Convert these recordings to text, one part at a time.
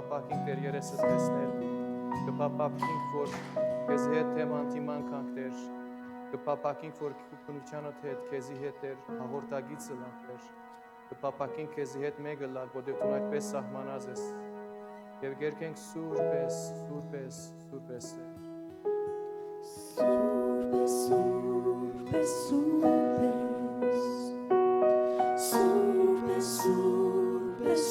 կփապակինք Տեր երեսս տեսնել, կփապակինք, որ քեզ հետ թեմ անտիման կանք Տեր, կփապակինք, որ քնությանդ հետ քեզի հետ Տեր հաղորդագիծը լանք Տեր, կփապակինք քեզի հետ մեկը լալ, որտեղ դու այդպես սահմանած ես, եւ գերկենք Սուրբ ես, Սուրբ ես, Սուրբ ես Տեր։ Սուրբ ես, Սուրբ ես, Սուրբ ես, Սուրբ ես, Սուրբ ես,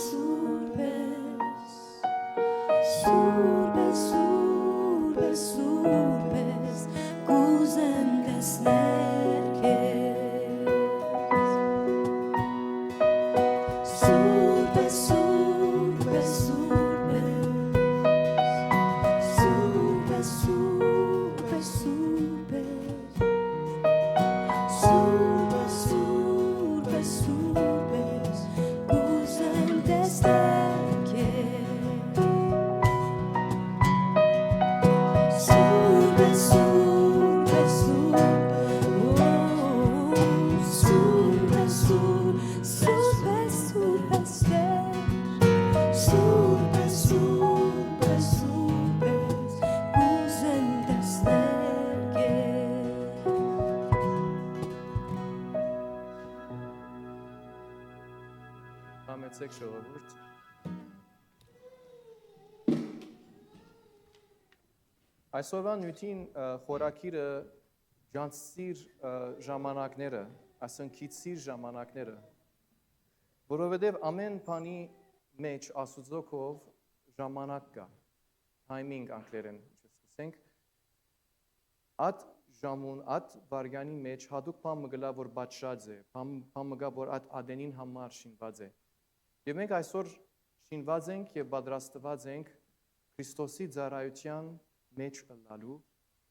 Սուրբ ես, Սուրբ ես, Սուրբ ես, կուզեմ տեսնել քեզ։ Սուրբ ես, Սուրբ ես, Սուրբ ես, Սուրբ ես, Սուրբ ես, Սուրբ ես, Սուրբ ես, Սուրբ ես, Սուրբ ես, կուզեմ տեսնել քեզ։ Սուրբ ես, Սուրբ ես, Սուրբ ես, Սուրբ ես, Սուրբ ես, Սուրբ ես, Սուրբ ես, Սուրբ ես, Սուրբ ես, կուզեմ տեսնել քեզ։ Համեցեք ժողովուրդ։ Այսօրվա նյութին խորակիրը ջանցիր ժամանակները, ասեն քիծիր ժամանակները, որովհետև ամեն բանի մեջ Աստծո կով ժամանակ կա, timing անգլերեն չսկսենք, այդ ժամուն, այդ վարգանի մեջ հատուկ բան մգլա, որ բաճած է, բան մգա, որ այդ ադենին համար շինված է։ Եվ մենք այսօր շինված ենք և պատրաստված ենք Քրիստոսի ծառայության մեջ ըլլալու,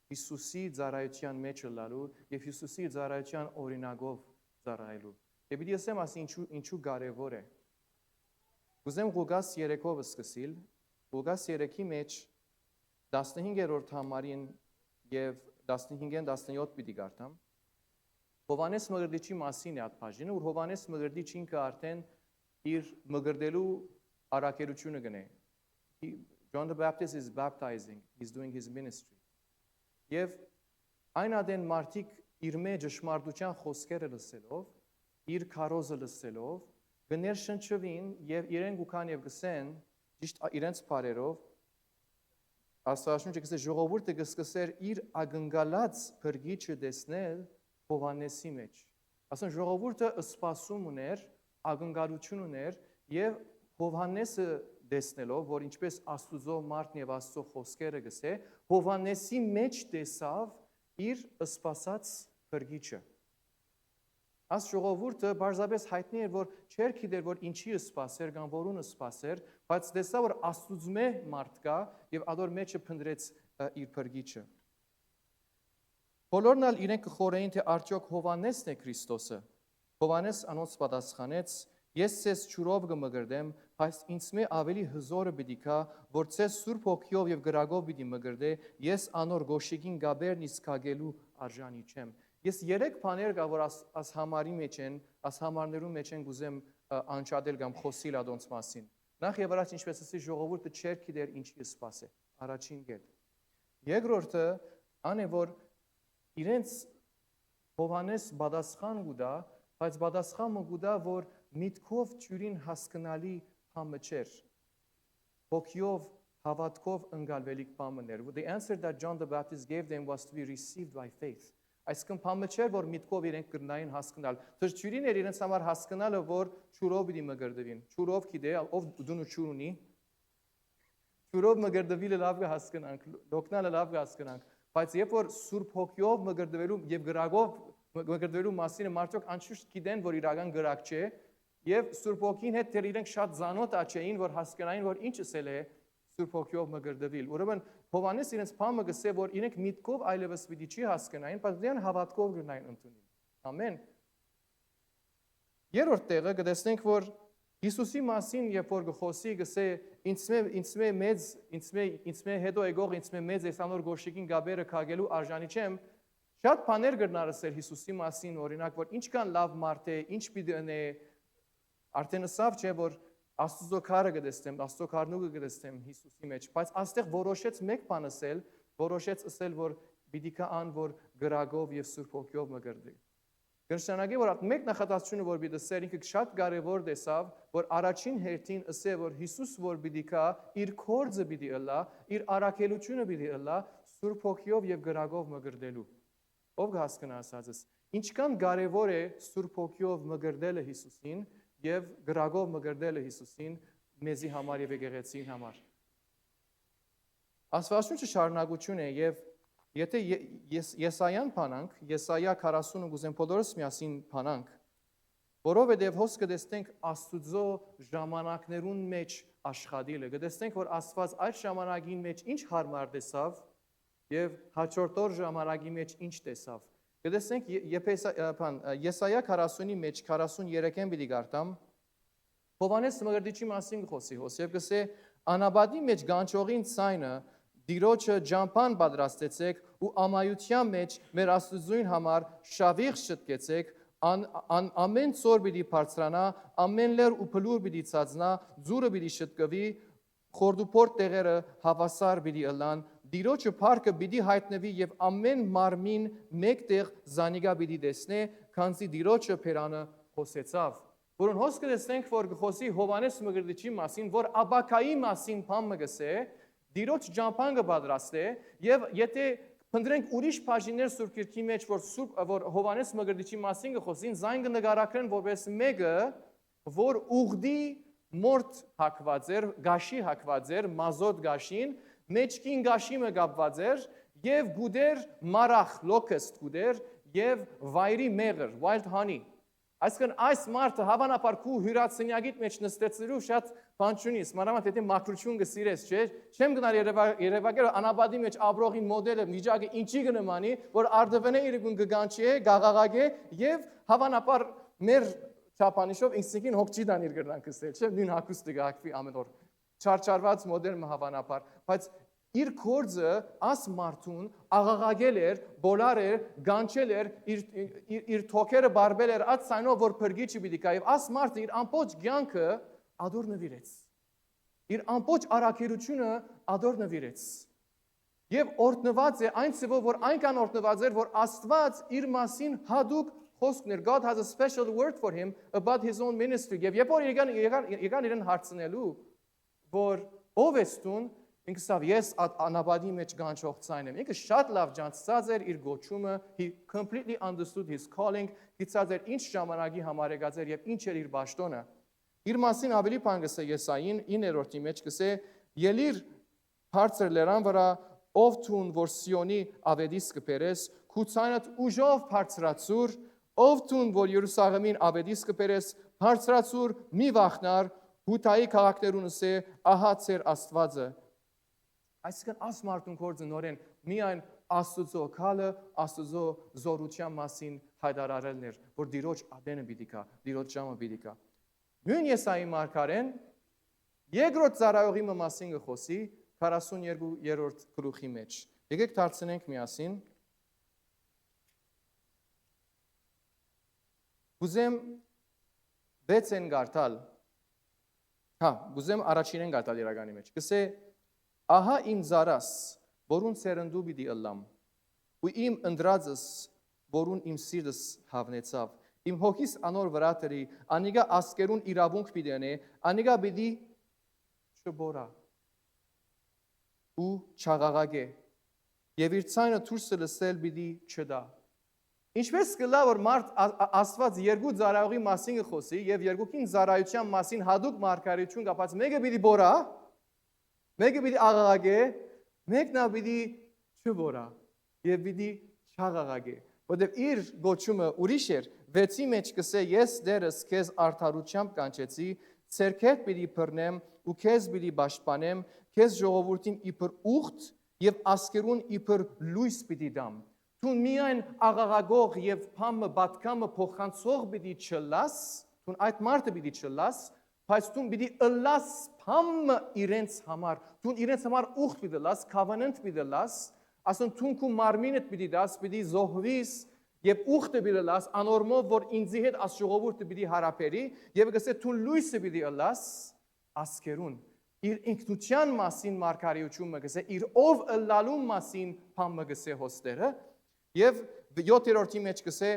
Հիսուսի ծառայության մեջ ըլլալու և Հիսուսի ծառայության օրինակով ծառայելու։ Եվ պիտի ասեմ, ասի ինչու կարևոր է։ Ուզեմ Ղուկաս 3-ով սկսել, Ղուկաս 3-ի մեջ 15-րդ համարին և 15-ին 17 պիտի կարդամ։ Հովհաննես Մկրտիչի մասին է այդ բաժինը, որ Հովհաննես Մկրտիչ ինքը արդեն իր մկրտելու առաքելությունը գնե։ John the Baptist is baptizing, he's doing his ministry. Եվ այն ադեն մարդիկ իր մեջ ճշմարտության խոսքերը լսելով, իր քարոզը լսելով, գներ շնչվին եւ իրեն գուքան եւ գսեն, ճիշտ իրենց բարերով, Աստվածաշունչը գսե ժողովուրդը կսկսեր իր ագնկալած փրկիչը տեսնել Հովհաննեսի մեջ։ Ասեն ժողովուրդը սպասում ուներ, ագնկալություն ուներ եւ Հովհաննեսը տեսնելով, որ ինչպես Աստուծո մարդն եւ Աստծո խոսքերը գսե, Հովհաննեսի մեջ տեսավ իր սպասած փրկիչը։ Այս ժողովուրդը բարձրապես հայտնի էր, որ չէր գիտեր, որ ինչի սպասեր, կամ որուն սպասեր, բայց տեսավ, որ Աստուծո մարդ կա եւ ադոր մեջը փնտրեց իր փրկիչը։ Բոլորն ալ իրենք կխորեին, թե արդյոք Հովհաննեսն է Քրիստոսը։ Հովհաննես անոնց պատասխանեց. Ես ցես ջուրով կմգրդեմ, բայց ինձ ավելի հզորը պիտի գա, որ ցես Սուրբ Հոգիով եւ գրագով պիտի մգրդե, ես անոր գոշիկին գաբերն իսկ հագելու արժանի չեմ։ Ես 3 բաներ կա, որ աս համարի մեջ են, աս համարներու մեջ են գուզեմ անջատել կամ խոսիլ ադոնց մասին։ Նախ եւ առաջ ինչպես ասի ժողովուրդը չէր գիտեր ինչի սպասե։ Առաջին կետ։ Երկրորդը ան է, որ իրենց Հովհաննես պատասխան գուտա, բայց պատասխանը գուտա, որ միտքով ջուրին հասկանալի բանը չէր։ Հոգիով, հավատքով ընկալվելիք բաներ։ The answer that John the Baptist gave them was to be received by faith. Այսինքն բանը չէր, որ միտքով իրենք կրնային հասկանալ։ Ջուրին էր իրենց համար հասկանալը, որ ջուրով պիտի մգրդվին։ Ջուրով գիտե, ով դունու ջուր ունի։ Ջուրով մգրդվելը լավ կհասկանանք, լոկնալը լավ կհասկանանք, բայց երբ որ Սուրբ Հոգիով մգրդվելու եւ գրագով մգրդվելու մասին մարդիկ անշուշտ գիտեն, որ իրական գրակ չէ, եւ Սուրբ Հոգին հետ դեռ իրենք շատ զանոթ աչեին, որ հասկանային, որ ինչ ասել է Սուրբ Հոգիով մգրդվել։ Ուրեմն Հովհաննես իրենց բանը գսե, որ իրենք միտքով այլևս պիտի չի հասկանային, բայց դրան հավատքով գնային ընդունին։ Ամեն։ Երրորդ տեղը կտեսնենք, որ Հիսուսի մասին երբ որ գխոսի գսե ինձ հետո եկող ինձ մեծ էսանոր գոշիկին գաբերը քագելու արժանի չեմ, շատ բաներ կրնար ասել Հիսուսի մասին, օրինակ, որ ինչքան լավ մարդ է, ինչ պիտի ունե, արդեն ասավ չէ, որ Աստուծո քարը կտեսնեմ, Աստծո քարնուկը կտեսնեմ Հիսուսի մեջ, բայց այստեղ որոշեց մեկ բան ասել, որոշեց ասել, որ պիտի կա ան, որ գրագով եւ Սուրբ Հոգով մգրդի։ Կնշանակի, որ այդ մեկ նախադասությունը, որ պիտի ասել, ինքը շատ կարևոր տեսավ, որ առաջին հերթին ասե, որ Հիսուս որ պիտի կա, իր կորձը պիտի ըլլա, իր առաքելությունը պիտի ըլլա Սուրբ Հոգով եւ գրագով մգրդելու։ Ով կհասկանա ասածս։ Ինչքան կարևոր է Սուրբ Հոգով մգրդելը Հիսուսին եւ գրագով մգրդելը Հիսուսին մեզի համար եւ եկեղեցին համար։ Աստվածաշունչը շարունակություն է եւ եթե Եսայան փանանք, Եսայա 40-ը գուզեմ բոլորս միասին փանանք, որովհետեւ հոս կտեսնենք Աստուծո ժամանակներուն մեջ աշխատելը, կտեսնենք որ Աստված այդ ժամանակին մեջ ինչ հարմար տեսավ եւ հաջորդ օր ժամանակի մեջ ինչ տեսավ։ Կտեսնենք Եսայա 40-ի մեջ 43-ին պիտի գարտամ Հովանես Մգրդիչի մասին խոսի Հոսեփ գսե անաբադի մեջ գանչողին ցայնը դիրոջը ջամփան պատրաստեցեք ու ամայության մեջ մեր Աստուծոյին համար շավիղ շտկեցեք ամեն ծոր պիտի բարձրանա ամեն լեր ու փլուր պիտի ցածնա ձուրը պիտի շտկվի խորդուփորտ տեղերը հավասար պիտի ըլլան Դիրոջը փառքը պիտի հայտնվի եւ ամեն մարմին մեկտեղ զանիգա պիտի տեսնե, քանզի Դիրոջը փերանը խոսեցավ։ Որոն հոս կտեսնենք, որ խոսի Հովանես Մգրդիչի մասին, որ Աբակայի մասին բան գսե, Դիրոջ ջամփան կպատրաստե եւ եթե փնտրենք ուրիշ բաժիններ Սուրբ Գրքի մեջ, որ Հովանես Մգրդիչի մասին կխոսին, զայն կնկարագրեն որպես մեկը, որ ուղդի մորթ հակված էր, գաշի հակված էր, մազոտ գաշին Մեջքին գաշիմը գապված էր եւ գուդեր մարախ լոքեստ գուդեր եւ վայրի մեղր wild honey այսինքն այս մարդը հավանաբար քու հյուրասենյակիդ մեջ նստեցրու շատ բան չունի մանավանդ եթե մաքրություն կսիրես չէ չեմ գնալ երևակեր անաբադի մեջ աբրողին մոդելը միջակը ինչի կնմանի որ արդվենե իր գուն կգանչի է գաղաղագե եւ հավանաբար մեր չափանիշով ինստինկտին հոգճի դան իր գրնան կսել չէ նույն հակուստը գակվի ամեն օր Չարչարված մոդել հավանաբար, բայց իր կորձը աս մարդուն աղաղագել էր, բոլար էր, գանչել էր, իր թոքերը բարբել էր, այդ սայնով, որ պրգիչի պիտի կա, և աս մարդը իր ամպոչ գյանքը ադոր նվիրեց, իր ամպոչ առաքելությունը ադոր նվիրեց, և օրտնված է այն ծևով, որ այնքան օրտնված էր, որ Աստված իր մասին հադուկ խոսքներ, God has a special word for him about his own ministry, և երբ որ եկան իրեն հարցնելու, որ ով ես տուն, ինքը սավ ես անաբադի մեջ գանչող ցայն եմ։ Ինքը շատ լավ ջանցած էր իր գոչումը, he completely understood his calling, գիտած էր ինչ ժամանակի համար եկած էր եւ ինչ էր իր ճաշտոնը։ Իր մասին ավելի բան գսե Եսային 9-րդի մեջ գսե ելիր բարձր լերան վրա ով թուն որ Սիոնի ավետիս կբերես, քու ցայնդ ուժով բարձրացուր, ով թուն որ Երուսաղեմին ավետիս կբերես, բարձրացուր մի վախնար Հութայի քաղաքներունս է ահա ծեր Աստվածը։ Այսինքն աս մարդուն կորձը նորեն միայն Աստուծո քալը, Աստուծո զորության մասին հայտարարելն էր, որ Դիրոջ ադենը պիտի կա, Դիրոջ ժամը պիտի կա։ Նույն Եսայի մարգարեն երկրորդ ծառայողի մասին կխոսի 42-րդ գլուխի մեջ։ Եկեք դարձնենք միասին։ Ուզեմ 6-ն գարտալ գուզեմ առաջինեն գարտալ իրականի մեջ, կսե, ահա իմ զարաս, որուն սերնդու բիդի ըլլամ, ու իմ ընդրածս, որուն իմ սիրտս հավնեցավ, իմ հոգիս անոր վրա տրի, անիգա ասկերուն իրավունք բիդի անե, անիգա բիդի չբորա, ու չաղաղագե, և իր ցայնը թուրսը լսել բիդի չդա, Ինչպես կլա, որ մարդ Աստված երկու ծառայողի մասին խոսի եւ երկուքին ծառայության մասին հadoop մարգարեություն կապած մեկը պիտի բորա, մեկը պիտի աղաղագե, մեկն ա պիտի չբորա եւ պիտի չաղաղագե։ Որտեւ իր գոչումը ուրիշ էր, 6-ի մեջ կսե ես դերս քեզ արդարությամբ կանչեցի, ցերքետ պիտի բռնեմ ու քեզ պիտի պաշտպանեմ, քեզ ժողովրդին իբր ուխտ եւ ասկերուն իբր լույս պիտի դամ։ Տուն միայն աղաղագող և պամը բատկամը փոխանցող պիտի չլաս, տուն այդ մարդը պիտի չլաս, բայց տուն պիտի ըլլաս պամը իրենց համար, տուն իրենց համար ուխտ պիտի լաս, կավաննտ պիտի լաս, ասեն տուն կու մարմինդ պիտի դաս, պիտի զոհվիս և ուխտը պիտի լաս, անորմով, որ ինձի հետ աս ժողովուրդը պիտի հարապերի, և գսե տուն լույսը պիտի ըլլաս, ասկերուն իր ինքնության մասին մարգարեությունը գսե իր ով ըլլալու մասին փամը գսե հոստերը եւ 7-րդի մեջ գսե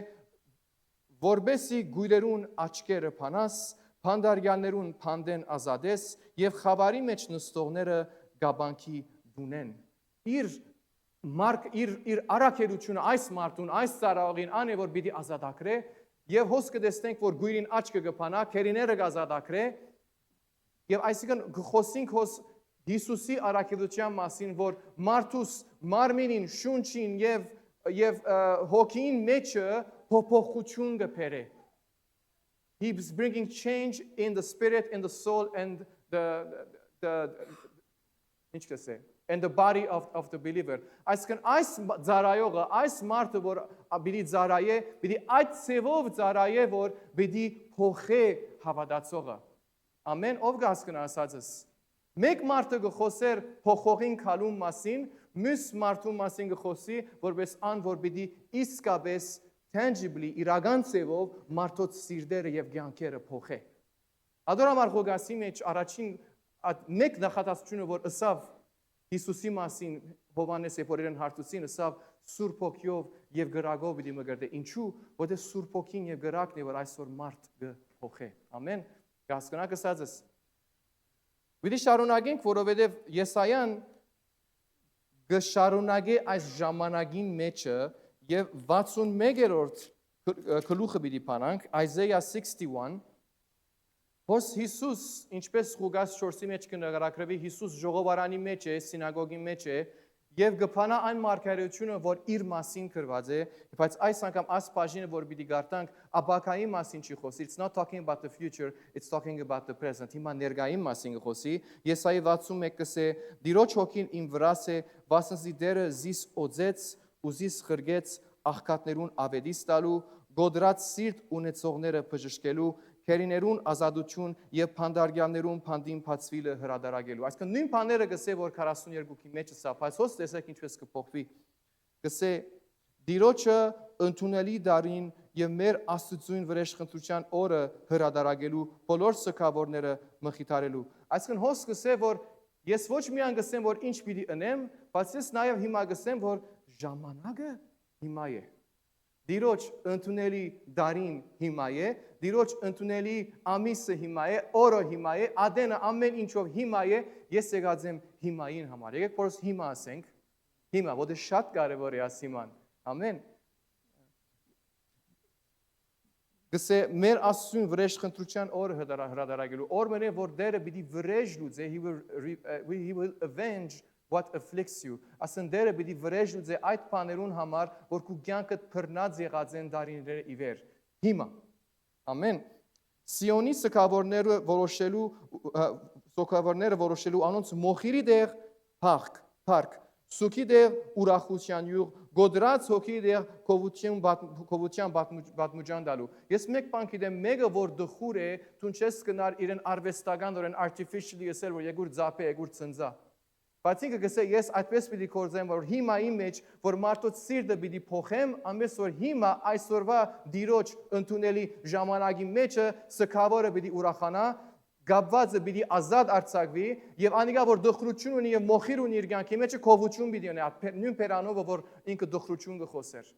որբեսի գույրերուն աչքերը փանաս փանդարյաներուն փանդեն ազատես եւ խավարի մեջ նստողները գաբանքի դունեն իր արակերությունը այս մարդուն այս ծառայողին ան է որ պիտի ազատակրե եւ հոս կտեսնենք որ գույրին աչքը կփանա քերիները կազատակրե եւ այսինքն գխոսինք հոս Հիսուսի արակերության մասին որ մարդուս մարմինին շունչին եւ հոգին մեջը փոփոխություն կբերե He's bringing change in the spirit, in the soul, and and the body of the believer. Այսինքն այս ծառայողը, այս մարդը, որ պիտի ծառայե, պիտի այդ ծևով ծառայե, որ պիտի փոխե հավատացողը։ Ամեն ով կհասկանա ասածս։ Մեկ մարդը կխոսեր փոխողին քալում մասին, մյուս մարդու մասին կխոսի, որպես ան, որ պիտի իսկապես tangibly իրական ծևով մարդոց սիրտերը եւ կյանքերը փոխե։ Ադորամար Ղուգասի մեջ առաջին մեկ նախատեսությունը որ ըսավ Հիսուսի մասին Հովանես Եփորերեն հարցուցին ըսավ Սուրբ Հոգիով եւ գրագով պիտի մգրտե։ Ինչու՞, որտեղ Սուրբ Հոգին եւ գրակն է որ այսօր մարդ կփոխե։ Ամեն։ Հասկանաք ասածս։ Պիտի շարունակենք, որովհետեւ Եսայան կշարունակե այս ժամանակին մեջը Եվ 61-րդ գլուխը պիտի փանանք Isaiah 61 Հոս Հիսուս ինչպես Ղուգաս 4-ի մեջ կնկարագրվի Հիսուս ժողովարանի մեջ է, սինագոգի մեջ է եւ կփանա այն մարգարեությունը, որ իր մասին գրված է, բայց այս անգամ այս բաժինը որ պիտի գարտանք Աբակայի մասին չի խոսի, it's not talking about the future, it's talking about the present. Հիմա ներկայի մասին խոսի, Եսայի 61-ը կսե Դիրոջ հոգին իմ վրաս է, վասնզի դերը զիս օձեց Ուզիս խրգեց աղքատներուն ավետիս տալու, գոդրած սիրտ ունեցողները բժշկելու, քերիներուն ազատություն եւ փանդարյաններուն փանդին փածվիլը հրադարագելու։ Այսինքն նույն բաները գսե որ 42-ի մեջ սա, բայց հոս տեսեք ինչպես կփոխվի։ Գսե Դիրոջը ընդունելի դարին եւ մեր աստծուն վրեժխնդրության օրը հրադարագելու, բոլոր սքավորները մխիթարելու։ Այսինքն հոս գսե որ ես ոչ միայն գսեմ որ ինչ պիտի ընեմ, բայց ես նաեւ հիմա գսեմ որ ժամանակը հիմա է։ Դիրոջ ընդունելի դարին հիմա է, դիրոջ ընդունելի ամիսը հիմա է, օրը հիմա է, ադենը ամեն ինչով հիմա է, ես եկած եմ հիմային համար։ Եկեք փորձ հիմա ասենք, հիմա, որտեղ շատ կարևոր է ասիման։ Ամեն։ Գսե մեր աստծուն վրեժխնդրության օրը հրադարագելու, օրը որ դերը պիտի վրեժ լուծե, he will avenge what afflicts you. Ասեն դերը պիտի վրեժ լուծե այդ բաներուն համար, որ քու կյանքդ բռնած եղած են դարիները ի վեր։ Հիմա։ Ամեն։ Սիոնի սքավորները որոշելու անոնց մոխիրի դեղ փառք, սուքի դեղ ուրախության յուղ, գոդրած հոգի դեղ կովության բատմուջան դալու։ Ես մեկ բան գիտեմ, մեկը որ դխուր է, դու չես կնար իրեն արվեստական դորեն artificially ասել, որ եգուր ծապե, եգուր ծնծա։ Բայց ինքը գսե ես այդպես պիտի կործեմ, որ հիմա իմ մեջ, որ մարդոց սիրտը պիտի փոխեմ, ամենս որ հիմա այսօրվա դիրոջ ընդունելի ժամանակի մեջը սքավորը պիտի ուրախանա, գաբվածը պիտի ազատ արձակվի եւ անիկա որ դխրություն ունի եւ մոխիր ունի իր կյանքի մեջը կովություն պիտի ունի, նույն պերանովը որ ինքը դխրություն կխոսեր։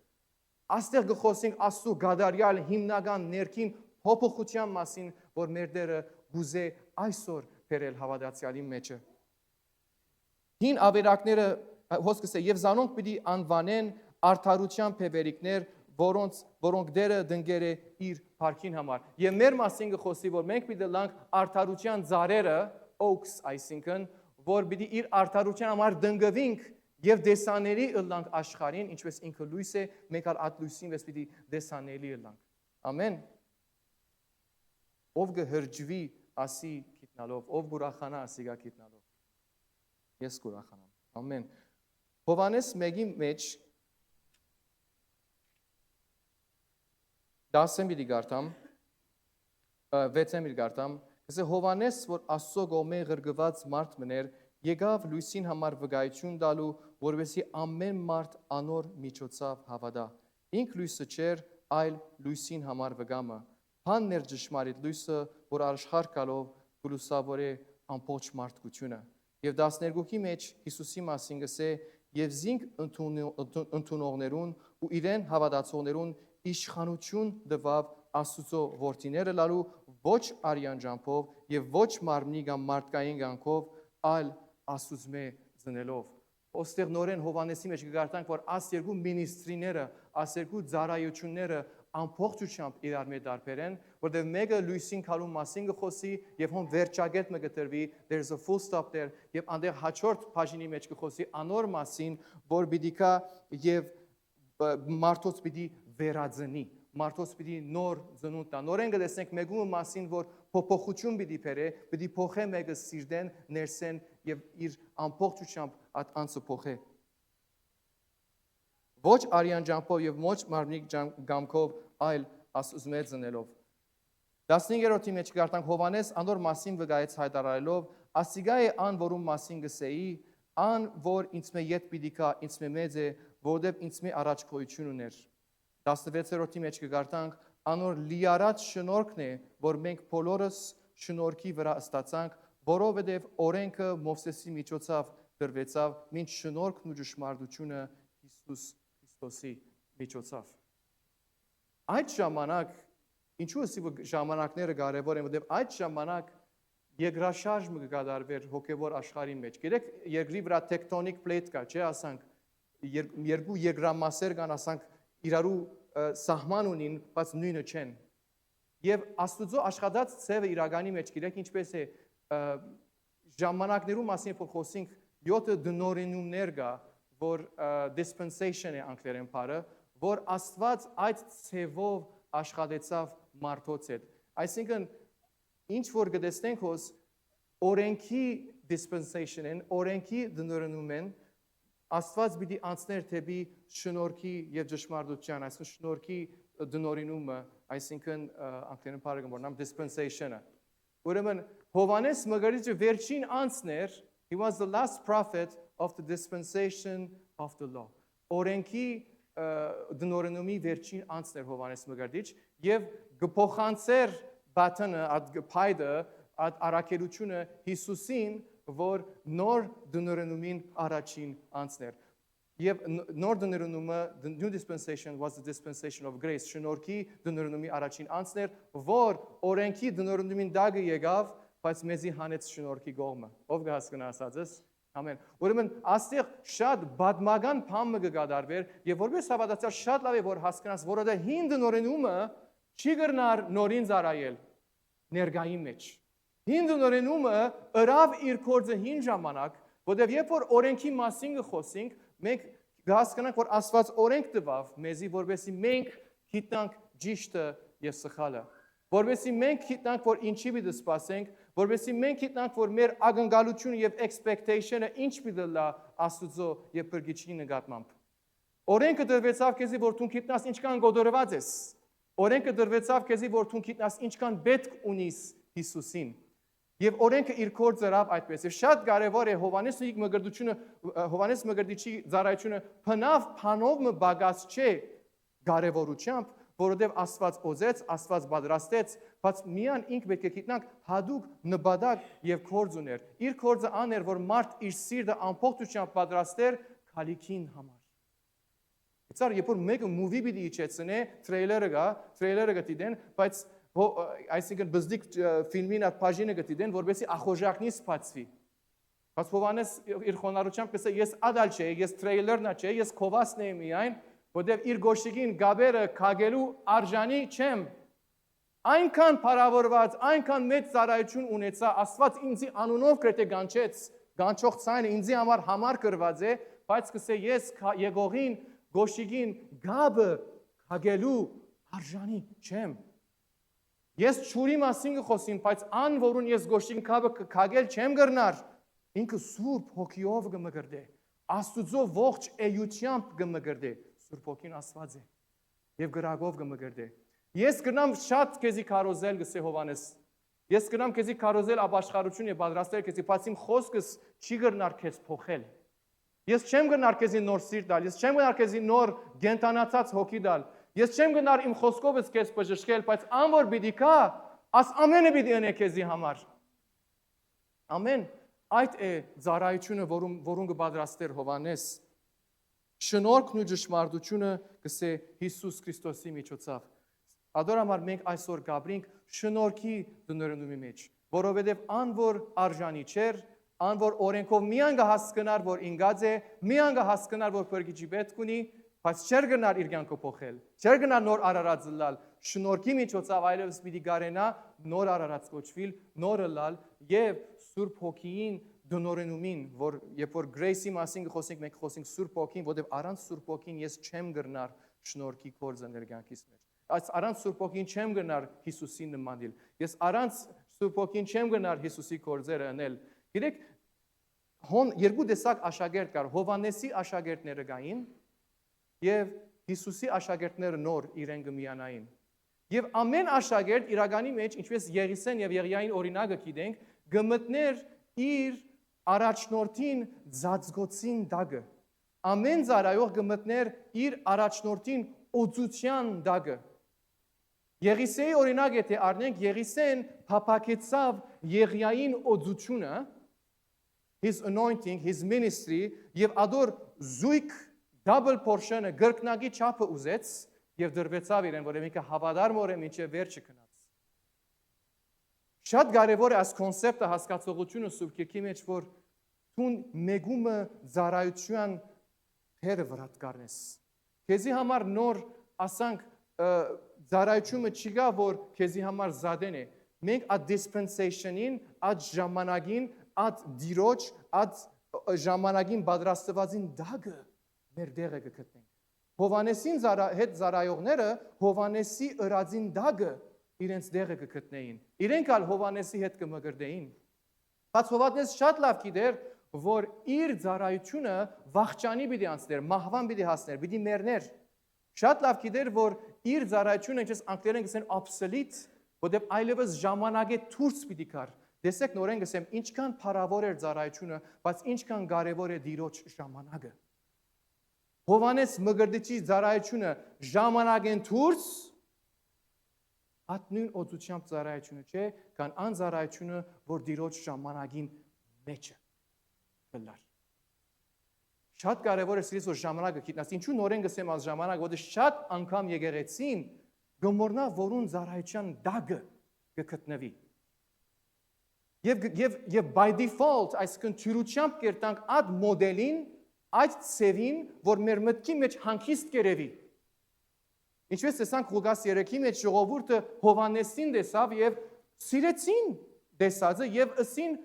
Աստեղ կխոսենք աստու գադարյալ հիմնական ներքին փոփոխության մասին, որ մեր դերը գուզե այսօր բերել հավատացյալի մեջը։ Հին ավերակները հոսքս է եւ զանոնք պիտի անվանեն արդարության փեվերիկներ, որոնք դերը դնգեր է իր парքին համար։ Եվ մեր մասին կխոսի, որ մենք պիտի լանք արդարության ծառերը, oaks, այսինքն, որ պիտի իր արդարության համար դնգվենք եւ դեսաների ըլլանք աշխարհին, ինչպես ինքը լույս է, մենք ալ այդ լույսին վես պիտի դեսաների ըլլանք։ Ամեն։ Ով կհրջվի ասի գիտնալով, ով կուրախանա ասի գա գիտնալով։ Ես կուրախանամ։ Ամեն։ Հովանես 1-ի մեջ 10-ը մի գարտամ, 6-ը մի գարտամ, ասե Հովանես, որ Աստծո կողմէ ղրգված մարդ մներ, եկավ լույսին համար վկայություն տալու, որովհետեւ ամեն մարդ անոր միջոցով հավատա։ Ինք լույսը չէր, այլ լույսին համար վկամը։ Հանն էր ճշմարիտ լույսը, որ աշխարհ գալով գլուսավորե ամբողջ մարդկությունը։ Եվ 12-ի մեջ Հիսուսի մասին գսե եւ զինք ընդունողներուն ու իրեն հավատացողներուն իշխանություն տվավ Աստծո որդիները լալու ոչ արյան ջամփով եւ ոչ մարմնի կամ մարդկային կյանքով, այլ Աստուծմե զնելով։ Ոստեղ նորեն Հովանեսի մեջ կգարտանք, որ աս երկու մինիստրիները, աս երկու ծառայությունները ամբողջությամբ իրար մեջ դարբեր են, որտեղ մեկը լույսին քալու մասին կխոսի եւ հոն վերջագետ մը գտրվի, there's a full stop there, եւ անդեղ հաջորդ բաժինի մեջ կխոսի անոր մասին, որ պիտի կա եւ մարդոց պիտի վերածնի, մարդոց պիտի նոր ծնունդ տա։ Նորեն կտեսնենք մեկու մասին, որ փոփոխություն պիտի բերե, պիտի փոխե մեկը սիրտեն, ներսեն եւ իր ամբողջությամբ այդ անձը փոխե։ Ոչ արյան ջամփով եւ ոչ մարմնի գամքով, այլ Աստծո մեջ զնելով։ 15-րդի մեջ կգարտանք Հովանես անոր մասին վկայեց հայտարարելով. «Ասիգա է ան, որում մասին գսեի, ան, որ ինձ մե ետ պիտի կա, ինձ մե մեծ է, որովհետև ինձ մե առաջ գոյություն ուներ»։ 16-րդի մեջ կգարտանք անոր լիարած շնորհքն է, որ մենք բոլորս շնորհքի վրա ստացանք, որովհետև օրենքը Մովսեսի միջոցով դրվեցավ, մինչ շնորհքն ու ճշմարտությունը Հիսուս Քրիստոսի միջոցով։ Այդ ժամանակ, ինչու է որ ժամանակները կարևոր են, որովհետև այդ ժամանակ երկրաշարժը կկատարվեր հոգևոր աշխարհի մեջ։ Գիտեք, երկրի վրա տեկտոնիկ պլեյտ կա, չէ՞ ասանք, երկու երկրամասեր կան, ասանք, իրարու սահման ունին, բայց նույնը չեն։ Եվ Աստուծո աշխատած ցևը իրականի մեջ, գիտեք, ինչպես է ժամանակներու մասին խոսենք 7 դնորինումներ կա, որ dispensation է անգլերեն բառը, որ Աստված այդ ցևով աշխատեցավ մարդոց հետ։ Այսինքն ինչ որ գտեսնենք հոս օրենքի dispensation-ն, օրենքի դնորինումն Աստված պիտի անցներ թեպի շնորհքի եւ ճշմարտության, այսինքն շնորհքի դնորինումը, այսինքն անգլերեն բառը կոչվում dispensation-ը։ Ուրեմն Հովանես Մգրիչը վերջին անձներ, he was the last prophet of the dispensation of the law։ Օրենքի դնորինումի վերջին անձներ Հովանես Մգրիչ եւ գփոխանցեր բաթանը, այդ փայդը, այդ արակելությունը Հիսուսին, որ նոր դնորինումին առաջին անձներ։ Եվ նոր դնորինումը, the new dispensation was the dispensation of grace, շնորհքի դնորինումի առաջին անձներ, որ օրենքի դնորինումին դագը եկավ, բայց մեզի հանեց շնորհքի կողմը։ Ով կհասկանա ասածս։ Ամեն։ Ուրեմն աստեղ շատ բադմական բան կգադարվեր եւ որպես հավատացյալ շատ լավ է որ հասկանաս, որովհետեւ հին դնորինումը չի գնար նորին ծառայել ներգայի մեջ։ Հին դնորինումը ըրավ իր կորձը հին ժամանակ, որովհետեւ երբ որ օրենքի մասին կխոսենք, մենք կհասկանանք, որ Աստված օրենք տվավ մեզի, որովհետեւ մենք գիտնանք ճիշտը եւ սխալը։ Որովհետեւ մենք գիտնանք, որ ինչի պիտի սպասենք, որովհետեւ մենք գիտնանք, որ մեր ակնկալությունը եւ expectation-ը ինչ պիտի լա Աստծո եւ Փրկիչի նկատմամբ։ Օրենքը դրվեցավ քեզի, որ դու գիտնաս ինչքան գոդորված ես։ Օրենքը դրվեցավ քեզի, որ դու գիտնաս ինչքան պետք ունիս Հիսուսին։ Եվ օրենքը իր կորձը ռավ այդպես։ Եվ շատ կարևոր է Հովանես Մգրտիչի ծառայությունը փնավ փանով մը բագած չէ կարևորությամբ, որովհետև Աստված օզեց, Աստված պատրաստեց, բայց միան ինք պետք է գիտնանք հadoop նպատակ եւ կորձ ուներ։ Իր կորձը աներ, որ մարդ իր սիրտը ամբողջությամբ պատրաստեր քալիքին համար։ Իցար երբ որ մեկը movie պիտի իջեցնե, տրեյլերը գտիդեն, բայց այսինքն բզդիկ ֆիլմին այդ բաժինը գտիդեն, որովհետեւ ախոժակնի սփացվի։ Բայց Հովանես իր խոնարհությամբ ասել, ես ադալ չէ, ես տրեյլերն չէ, ես քովասն եմ միայն, որովհետեւ իր գոշիկին գաբերը քագելու արժանի չեմ։ Այնքան փառավորված, այնքան մեծ ծառայություն ունեցա, Աստված ինձի անունով գրեթե գանչեց, գանչող ցայնը ինձի համար կրված է, բայց կսե ես եկողին գոշիկին գաբը քագելու արժանի չեմ։ Ես ճուրի մասին կխոսեմ, բայց ան որուն ես գոշիկին գաբը քագել չեմ գրնար, ինքը սուրբ հոգիով կմգրդե, Աստուծո ողջ էյությամբ կմգրդե, Սուրբ Հոգին Աստված է եւ գրագով կմգրդե։ Ես գնամ շատ քեզի կարոզել գսե Հովանես։ Ես գնամ քեզի կարոզել ապաշխարություն եւ պատրաստել քեզի, բայց իմ խոսքս չի գրնար քեզ փոխել։ Ես չեմ գնար քեզի նոր սիրտ տալ, ես չեմ գնար քեզի նոր գենտանացած հոգի տալ։ Ես չեմ գնար իմ խոսքովս քեզ բժշկել, բայց ան որ պիտի կա, աս ամենը պիտի անե քեզի համար։ Ամեն այդ է ծառայությունը, որուն կպատրաստեր Հովանես։ Շնորհքն ու ճշմարտությունը գսե Հիսուս Քրիստոսի միջոցով։ Ադորամար մենք այսօր գաբրինք շնորհքի դնորնումի մեջ, որովհետև ան որ արժանի չէր, ան որ օրենքով միան կհասկնար, որ ինգած է, միան կհասկնար, որ փրկիչի պետք ունի, բայց չէր գնար իր կյանքը փոխել, չէր գնար նոր արարած լալ, շնորհքի միջոցով այլևս պիտի գարենա նոր արարած կոչվիլ, նորը լալ եւ Սուրբ Հոգին դնորենումին, որ երբ որ grace-ի մասին խոսենք, մենք խոսենք Սուրբ Հոգին, որովհետև առանց Սուրբ Հոգին ես չեմ գրնար շնորհքի կորձը ներկյանքիս մեջ։ Այս առանց Սուրբ Հոգին չեմ գրնար Հիսուսին նմանիլ։ Ես առանց Սուրբ Հոգին չեմ գրնար Հիսուսի կորձերը անել։ Գիտեք, երկու տեսակ աշակերտ կար, Հովանեսի աշակերտները կային եւ Հիսուսի աշակերտները նոր իրեն կմիանային։ Եվ ամեն աշակերտ իրականի մեջ, ինչպես Եղիսեն եւ Եղիային օրինակը գիտենք, գմտներ իր առաջնորդին ծածկոցին դագը։ Ամեն ծառայող գմտներ իր առաջնորդին օծության դագը։ Եղիսեի օրինակ եթե առնենք, Եղիսեն փափակեցավ Եղիային օծությունը, his anointing, his ministry, եւ ադոր զույգ double portion-ը գրկնակի չափը ուզեց եւ դրվեցավ իրեն, որ ինքը հավատար մորը մինչեւ վերջը գնաց։ Շատ կարևոր է այս կոնցեպտը հասկացողությունը Սուրբ Գիրքի մեջ, որ տուն մեգումը ծառայության թերը վրա կառնես։ Քեզի համար նոր ասանք ծառայությունը չի գա, որ քեզի համար զադեն է։ Մենք այդ dispensation-ին, այդ ժամանակին, այդ դիրոջ, այդ ժամանակին պատրաստվածին դագը մեր դերը կգտնենք։ Հովանեսին հետ ծառայողները Հովանեսի ըրածին դագը իրենց դերը կգտնեին։ Իրենք ալ Հովանեսի հետ կմգրդեին։ Բայց Հովանես շատ լավ գիտեր, որ իր ծառայությունը վախճանի պիտի անցներ, մահվան պիտի հասներ, պիտի մեռներ։ Շատ լավ գիտեր, որ իր ծառայությունը, ինչպես անգլերեն գսեն obsolete, որտեղ այլևս ժամանակը դուրս պիտի կար։ Տեսեք նորեն գսեմ, ինչքան փառավոր էր ծառայությունը, բայց ինչքան կարևոր է դիրոջ ժամանակը։ Հովանես մգրդիչի ծառայությունը ժամանակեն դուրս Այդ նույն օծությամբ ծառայությունը չէ, կան այն ծառայությունը, որ դիրոջ ժամանակին մեջը գլար։ Շատ կարևոր է սիրես որ ժամանակը գիտնաս։ Ինչու նորեն գսեմ այս ժամանակ, որտեղ շատ անգամ եկեղեցին գմորնա որուն ծառայության դագը կգտնվի։ Եվ by default, այսինքն թյուրությամբ կերտանք այդ մոդելին, այդ ծևին, որ մեր մտքի մեջ հանգիստ կերևի։ Ինչպես տեսանք Ղուկաս 3-ի մեջ ժողովուրդը Հովանեսին տեսավ եւ սիրեցին տեսածը եւ ըսին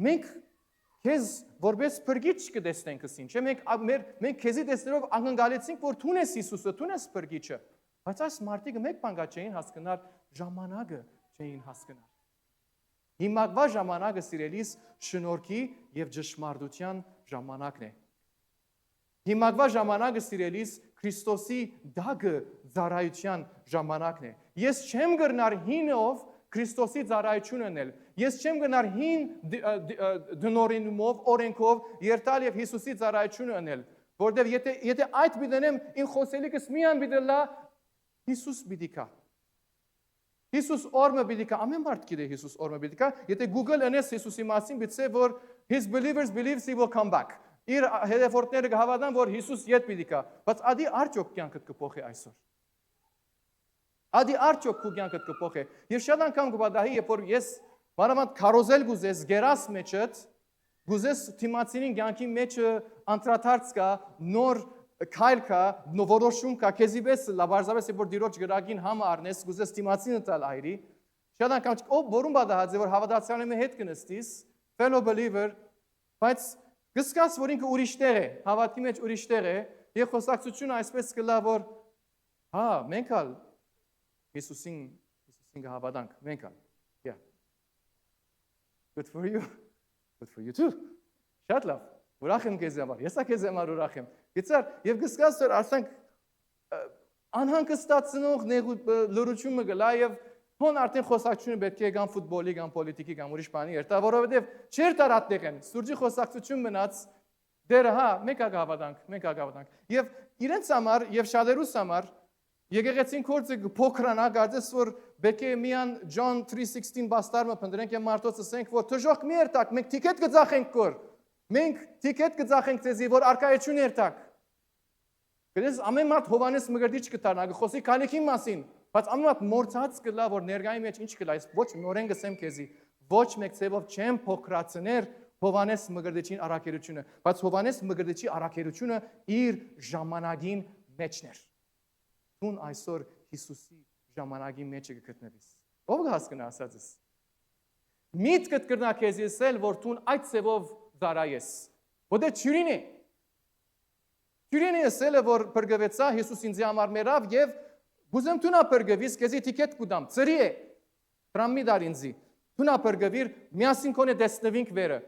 մենք քեզ որպես փրկիչ կտեսնենք ըսին, չէ՞ մենք քեզի տեսնելով անգնկալեցինք որ դու ես Հիսուսը, դու ես փրկիչը, բայց այս մարդիկը մեկ բան չէին հասկանալ, ժամանակը չէին հասկանալ։ Հիմակվա ժամանակը սիրելիս շնորհքի եւ ճշմարտության ժամանակն է։ Հիմակվա ժամանակը սիրելիս Քրիստոսի դագը ծառայության ժամանակն է։ Ես չեմ գրնար հինով Քրիստոսի ծառայություն անել։ Ես չեմ գնար հին դնորինումով, օրենքով երթալ եւ Հիսուսի ծառայությունը անել, որովհետեւ եթե այդ բիդենեմ ին խոսելիքս միան բիդելա Հիսուս բիդիկա։ Հիսուս օրմը բիդիկա, ամեն մարդ գիտե Հիսուս օրմը բիդիկա, եթե Google անես Հիսուսի մասին բիծե որ his believers believes he will come back։ Իր հետևորդները կհավատան, որ Հիսուս ետ պիտի գա, բայց ադի արդյոք կյանքդ կփոխի այսօր։ Ադի արդյոք քո կյանքդ կփոխի։ Եվ շատ անգամ կբադահի, երբ որ ես մանավանդ քարոզել գուզես, գերաս մեջդ, գուզես թիմացինին կյանքի մեջը անդրադարձ կա, նոր քայլ կա, որոշում կա, քեզի պես լաբարձավես երբ որ դիրոջ գրագին համը առնես, գուզես թիմացինը տալ այրի։ Շատ անգամ որում բադահած է, որ հավատացյալի հետ կնստիս, fellow believer, բայց Գսկաս, որ ինքը ուրիշ տեղ է, հավատքի մեջ ուրիշ տեղ է, եւ խոսակցությունը այսպես կլա, որ հա, մենք ալ Հիսուսին կհավատանք, մենք ալ։ Yeah. Good for you. Good for you too. Շատ լավ։ Ուրախ եմ քեզ համար։ Ես քեզ համար ուրախ եմ։ Գիտար, եւ գսկաս որ ասենք անհանգստացնող լրությունը գլա եւ Հոն արդեն խոսակցությունը պետք է գան ֆուտբոլի, գան պոլիտիկի, գան ուրիշ բանի երթա, որովհետև չեր տարածտեղ են, սուրճի խոսակցություն մնաց, դերը հա, մենք ագավաданք։ Եվ իրենց համար, եւ շատերուս համար, Եկեղեցին կորձը փոքրանա, գարձես որ բեկե միան John 3:16 բաստարմը փնդրենք եւ մարդոց ասենք որ թժող մի երթակ, մենք տիկետ կձախենք կոր։ Մենք տիկետ կձախենք ցեզի որ արկայություն երթակ։ Գիտես ամեն մարդ Հովանես Մգրտիչ կտանա, գխոսի քալիքի մասին, բայց ամեն մարդ մորցած կլա որ ներգայի մեջ ինչ կլա, այս ոչ նորեն գսեմ քեզի, ոչ մեկ ցեվով չեմ փոքրացներ Հովանես Մգրտիչին առաքելությունը, բայց Հովանես Մգրտիչի առաքելությունը իր ժամանակին մեջն էր։ Դուն այսօր Հիսուսի ժամանակի մեջ կգտնվես։ Ո՞վ կհասկանա ասածս։ Միտքդ կրնա քեզ եսել, որ դու այդ ծևով դարայես։ Որտե ճյուրին է։ Ճյուրին է եսել, որ բրգվեցա Հիսուս ինձ համար մերավ եւ գուզեմ դու նա բրգվիս, քեզի տիկետ կուդամ։ Ծրի է։ Բրամի դար ինձի։ Դու նա բրգվիր, միասին կոնե դեսնվինք վերը։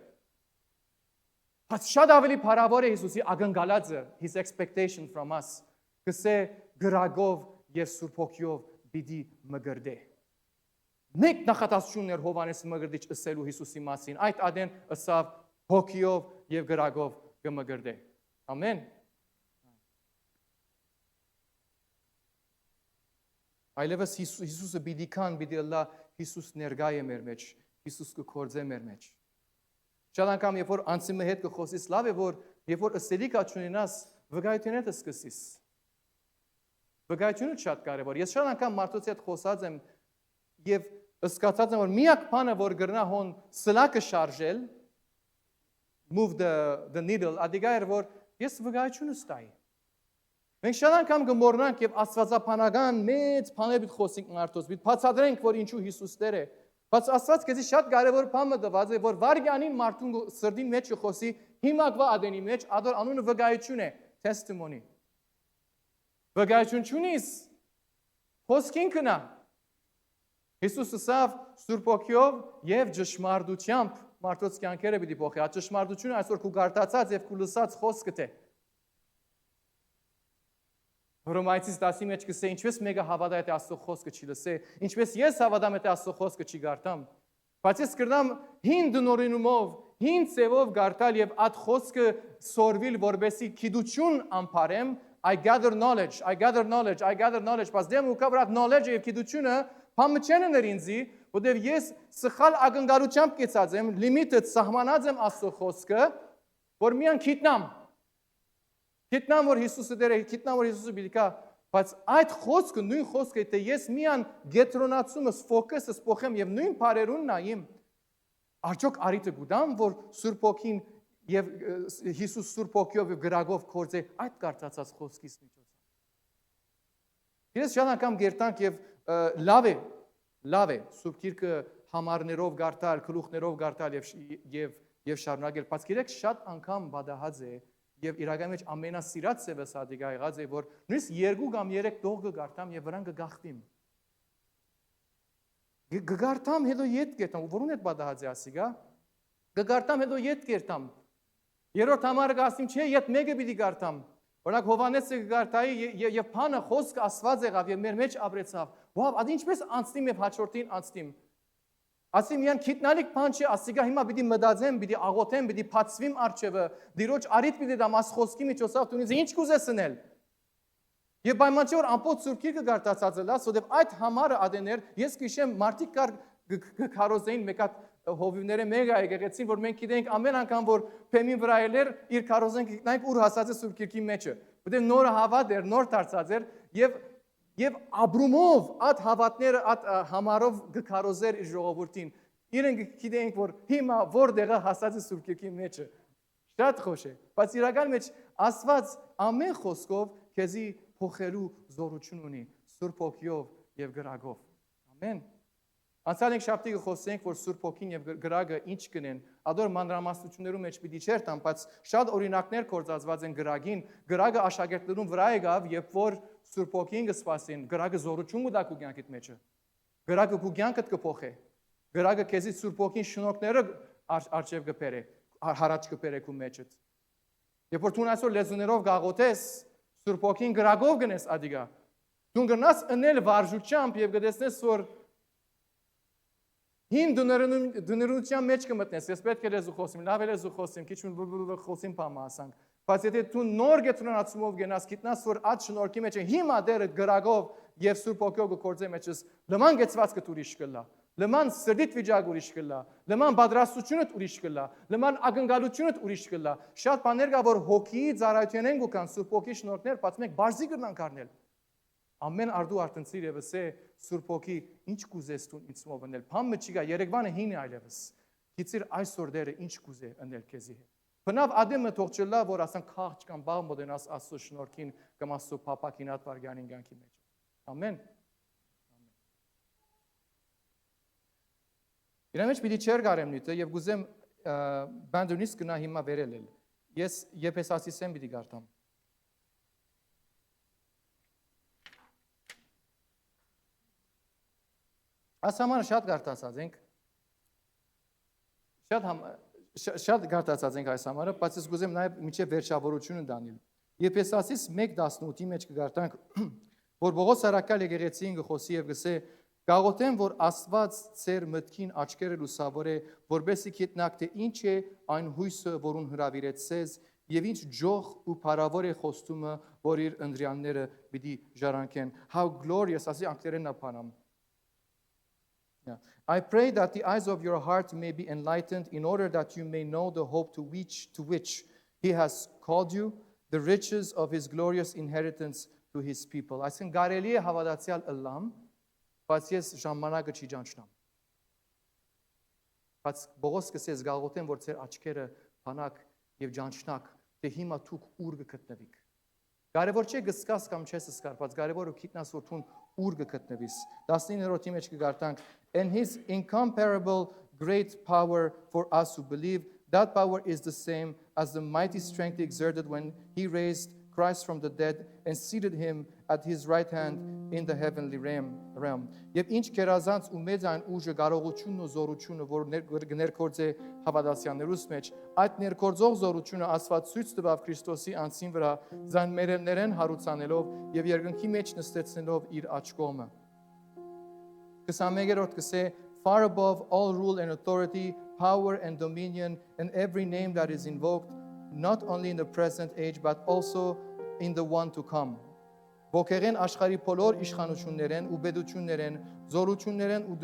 Բայց շատ ավելի փառավոր է Հիսուսի ակնկալածը, his expectation from us։ Գսե գրագով եւ Սուրբ Հոգիով պիտի մգրդե։ Մեկ նախատասություններ Հովանես Մգրտիչ ասելու Հիսուսի մասին, այդ ադեն ըսավ Հոգիով եւ գրագով կմգրդե։ Ամեն։ Այլևս Հիսուսը պիտի կան, պիտի լա Հիսուս ներկա է մեր մեջ, Հիսուս կկործե մեր մեջ։ Շատ անգամ երբ որ անցիմը հետ կխոսես, լավ է որ երբ որ ըսելիք աչունենաս, վկայությունն հետ սկսես։ Վկայությունը շատ կարևոր։ Ես շատ անգամ մարդուց հետ խոսած եմ եւ զգացած եմ որ միակ բանը որ գրնա հոն սլակը շարժել move the needle ադիգայր որ ես վկայությունը ստայի։ Մենք շատ անգամ գմորնանք եւ աստվածապանական մեծ բաներ պիտի խոսենք մարդուց, պիտի բացատրենք որ ինչու Հիսուս Տեր է։ Բայց Աստված քեզի շատ կարևոր բան մտված է որ վարգյանին մարդուն սրդի մեջ խոսի հիմակվա ադենի մեջ ադոր անունը վկայություն է, testimony։ Վկայություն չունիս, խոսքին կնա։ Հիսուսը սավ Սուրբ Հոգիով եւ ճշմարտությամբ մարդոց կյանքերը պիտի փոխի։ Այդ ճշմարտությունը այսօր քու գարտացած եւ քու լսած խոսքը թե։ Հռոմայացիս 10-ի մեջ կսե ինչպես մեկը հավատա եթե Աստծո խոսքը չի լսե, ինչպես ես հավատամ եթե Աստծո խոսքը չի գարտամ։ Բայց ես կրնամ հին դնորինումով, հին ծևով գարտալ եւ այդ խոսքը սորվիլ որբեսի քիդություն ամփարեմ I gather knowledge, բայց դեմ ու կա վրա knowledge եւ գիտությունը բամը չեն ներինձի, որտեւ ես սխալ ակնկալությամբ կեցած եմ, լիմիտը սահմանած եմ Աստծո խոսքը, որ միան գիտնամ որ Հիսուսը դեր է, գիտնամ որ Հիսուսը բիլիկա, բայց այդ խոսքը, նույն խոսքը, եթե ես միան գետրոնացումս, ֆոկուսս փոխեմ եւ նույն բարերուն նայեմ, արդյոք արիտը գուտամ, որ Սուրբ Հոգին եւ Հիսուս Սուրբ Հոգիով եւ գրագով կործե այդ կարծացած խոսքից միջոցով։ Ես շատ անգամ գերտանք եւ լավ է Սուրբ Գիրքը համարներով գարտալ, գլուխներով գարտալ եւ շարունակել, բայց գիտեք շատ անգամ բադահած է եւ իրական մեջ ամենասիրած սևս ադիգա եղած է որ նույնիսկ 2 կամ 3 դող կգարտամ եւ վրան կգախվիմ։ Կգարտամ հետո ետ կերտամ, որուն է բադահած է ասիգա։ Կգարտամ հետո ետ կերտամ։ Երրորդ համարը գասիմ չէ, ետ մեկը պիտի գարտամ։ Օրինակ Հովանեսը կգարտայի եւ բանը խոսքը Աստված եղավ եւ մեր մեջ ապրեցավ։ Վավ, ադի ինչպես անցնիմ եւ հաջորդին անցնիմ։ Ասի միան քիտնալիք բան չի, ասիգա հիմա պիտի մտածեմ, պիտի աղոթեմ, պիտի փածվիմ արջևը, դիրոջ արիտ պիտի դամ աս խոսքի միջոցով դունից ինչ կուզես սնել։ Եվ պայման չէ որ ամբողջ Սուրբ Գիրքը գարտացած է լաս, որովհետև այդ համարը ադեներ, ես քիշեմ մարդիկ կար քարոզեին մեկ հատ հովիվները մեգա եկեղեցին, որ մենք գիտենք ամեն անգամ որ փեմին վրա էր իր քարոզեն գտնանք ուր հասած է Սուրբ Գիրքի մեջը։ Որովհետև նորը հավատ էր, նոր դարձած էր եւ ապրումով այդ հավատները այդ համարով գքարոզեր իր ժողովրդին։ Իրենք գիտենք որ հիմա որտեղը հասած է Սուրբ Գիրքի մեջը։ Շատ խոշ է, բայց իրական մեջ Աստված ամեն խոսքով քեզի փոխելու զորություն ունի Սուրբ Հոգիով եւ գրագով։ Ամեն։ Անցյալ շաբթի խոսենք որ Սուրբ Հոգին եւ գրագը ինչ կնեն, ադոր մանրամասնություններում մեջ պիտի չերտան, բայց շատ օրինակներ կործածված են գրագին, գրագը աշակերտներուն վրա եկավ, երբ որ Սուրբ Հոգին կսպասին, գրագը զորություն կտա քո կյանքիդ մեջ։ Գրագը քո կյանքդ կփոխի։ Գրագը քեզի Սուրբ Հոգին շնորհքները արժև կբերե, հարաճ կբերե քո մեջդ։ Երբ որ դու այսօր լեզուներով գաղոթես, Սուրբ Հոգին գրագով գնես ադիգա։ Դու գնաս ընել վարժությամբ եւ կտեսնես որ հին դներության մեջ կմտնես, ես պետք է լեզու խոսիմ, լավ է լեզու խոսիմ, քիչ խոսիմ բամա ասանք, Բայց եթե դու նոր գետրոնացումով գնաս, գիտնաս որ այդ շնորհքի մեջ հիմա դերը գրագով եւ Սուրբ Օգյոգը կործե մեջս լման գեցվածքը ուրիշ կլա, լման սրդիտ վիճակ ուրիշ կլա, լման պատրաստությունը ուրիշ կլա, լման ակնկալությունը ուրիշ կլա։ Շատ բաներ կա որ հոգի ծառայություն են գուքան Սուրբ Օգի շնորհքներ, բայց մենք բարձի կրնան կառնել։ Ամեն արդու արտնցիր եւս է Սուրբ Օգի ինչ կուզես դու ինձ մովել։ Փամը չի գա Երևանը հին է այլևս։ Գիտիր այսօր դերը ինչ կուզե ընել քեզի հետ։ Բնավ ադեմը թող չլա որ ասան քաղճ կամ բաղ մոդենաս Աստծո շնորհքին կամ Աստծո փապակին ատ վարգանին գանքի մեջ։ Ամեն։ Իրա մեջ պիտի չեր գարեմ նույնը եւ գուզեմ բանդունից գնա հիմա վերել էլ։ Ես Եփեսացիսեն պիտի գարտամ։ Ասամանը շատ գարտացած ենք։ Շատ գարտացած ենք այս համարը, բայց ես գուզեմ նաև միջև վերջավորությունը դանել։ Եփեսացիս 1:18-ի մեջ կգարտանք, որ Պողոս առաքյալ եկեղեցին գխոսի եւ գսե գաղութեն, որ Աստված ծեր մտքին աչքերը լուսավորե, որբեսի գիտնաք թե ինչ է այն հույսը, որուն հրավիրեցես, եւ ինչ ջող ու փառավոր է խոստումը, որ իր ընտրյալները պիտի ժառանգեն։ How glorious, ասի անգլերեն ապանամ։ Yeah. I pray that the eyes of your heart may be enlightened in order that you may know the hope to which he has called you, the riches of his glorious inheritance to his people. Այսինքն կարելի է հավատացյալ ըլլամ, բայց ես ժամանակը չի ճանչնամ։ Բայց Պողոս կսես գաղութեն, որ ձեր աչքերը բանակ եւ ճանչնակ, թե հիմա դուք ուր կգտնվիք։ Կարևոր չէ գսկաս կամ չես սկար, բայց կարևորը գիտնաս որ դու ուր կգտնվիս։ 19-րդի մեջ կգարտանք and his incomparable great power for us who believe, that power is the same as the mighty strength exerted when he raised Christ from the dead and seated him at his right hand in the heavenly realm. Եվ ինչ կերազանց ու մեծ այն ուժը կարողությունն ու զորությունը, որ ներկործե հավատացյալներուս մեջ, այդ ներկործող զորությունը Աստված ցույց տվավ Քրիստոսի անձին վրա, զան մերելներեն հարուցանելով եւ երկնքի մեջ նստեցնելով իր աջ կողմը։ 21-րդ կսե far above all rule and authority, power and dominion and every name that is invoked, not only in the present age but also in the one to come. Ոգեղեն աշխարհի բոլոր իշխանություններեն ու բեդություններեն, զորություններեն ու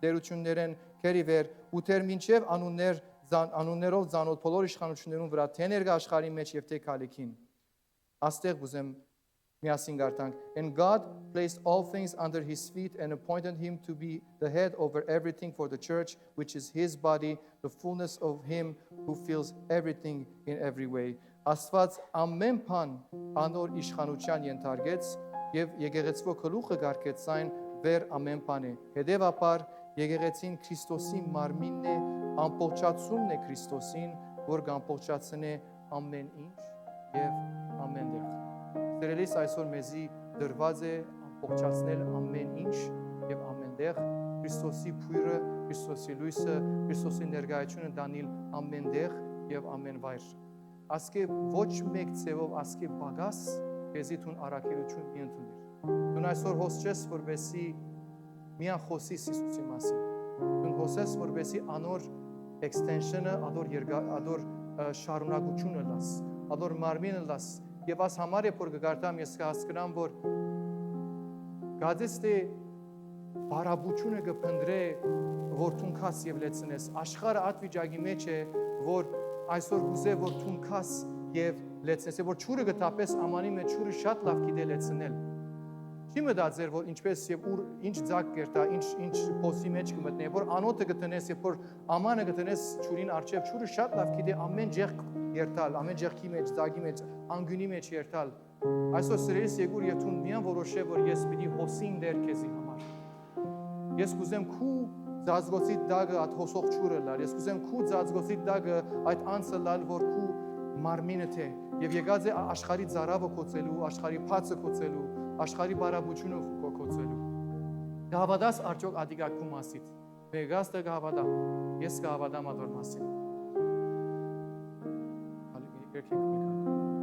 դերություններեն քերիվեր ու թեր մինչև անուններով ցանոթ բոլոր իշխանություններուն վրա թե ներկա աշխարհի մեջ եւ թե քալիքին։ Աստեղ ուզեմ միասին գարտանք and God placed all things under his feet and appointed him to be the head over everything for the church, which is his body, the fullness of him who fills everything in every way. Աստված ամեն բան անոր իշխանության ենթարկեց եւ եկեղեցվո գլուխը գարկեց այն վեր ամեն բանը։ Հետևաբար եկեղեցին Քրիստոսի մարմինն է, ամբողջացումն է Քրիստոսին, որ կամբողջացնե ամեն ինչ եւ ամենտեղ։ Սերելիս այսօր մեզի դրված է ամբողջացնել ամեն ինչ եւ ամենտեղ Քրիստոսի փույրը, Քրիստոսի լույսը, Քրիստոսի ներկայությունը դանել ամենտեղ եւ ամեն վայր։ Ասկե ոչ մեկ ցևով ասկե բագաս քեզի թուն արակելություն մի ընդուներ։ Դու այսօր հոսես որբեսի միան խոսի Հիսուսի մասին։ Դու հոսես որբեսի անոր extension-ը, ador շարունակությունը լաս, ador մարմինը լաս։ Եվ աս համար է որ կգարտամ ես կհասկնամ որ գադես թե բարաբությունը կփնդրե որ թունքաս եւ լեցնես աշխարհը այդ վիճակի մեջ է որ այսօր ուզե որ թունքաս եւ լեցնես որ ճուրը գտապես ամանի մեջ ճուրը շատ լավ գիտե լեցնել չի մտածեր որ ինչպես եւ ուր ինչ ձակ կերտա ինչ փոսի մեջ կմտնե որ անոթը գտնես եւ որ ամանը գտնես ճուրին արչեւ ճուրը շատ լավ գիտե ամեն ջեղ երթալ ամեն ջեղքի մեջ ձագի մեջ անգյունի մեջ երթալ այսօր սրելիս եկուր եւ թուն միան որոշե որ ես պիտի հոսին դեր քեզի համար ես կուզեմ քու Ձազգոցի դագը այդ հոսող ճուրը լալ, ես կուզեմ քու ձազգոցի դագը այդ անցը լալ, որ քու մարմինը թե եւ եկած է աշխարհի ծարավը կոծելու, աշխարհի փածը կոծելու, աշխարհի բարաբությունը կոծելու։ Գավադաս արդյոք ադիգա քու մասից։ Մեգաս դե գավադա, ես գավադամ ադոր մասին։ Հալի գերքեք մեկ։